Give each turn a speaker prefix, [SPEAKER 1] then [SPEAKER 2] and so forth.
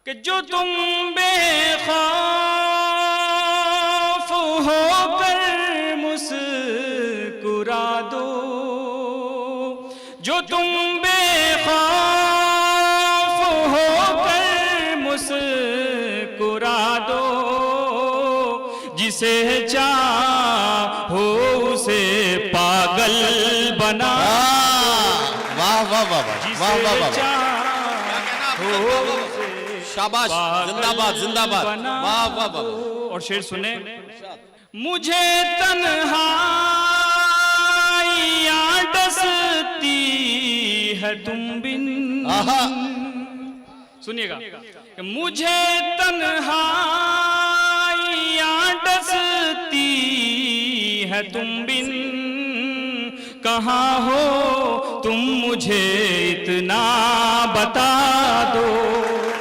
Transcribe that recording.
[SPEAKER 1] कि जो तुम बेखौफ होकर मुस्कुरा दो, जो तुम बेखौफ होकर मुस्कुरा दो, जिसे चाहो उसे पागल बना।
[SPEAKER 2] वाह वाह वाह वाह वाह वाह, शाबाश, जिंदाबाद जिंदाबाद, वाह वाह वाह।
[SPEAKER 1] और शेर सुने, मुझे तन्हाइयां डसती है तुम बिन। सुनिएगा, मुझे तन्हाइयां डसती है तुम बिन, कहाँ हो तुम मुझे इतना बता दो।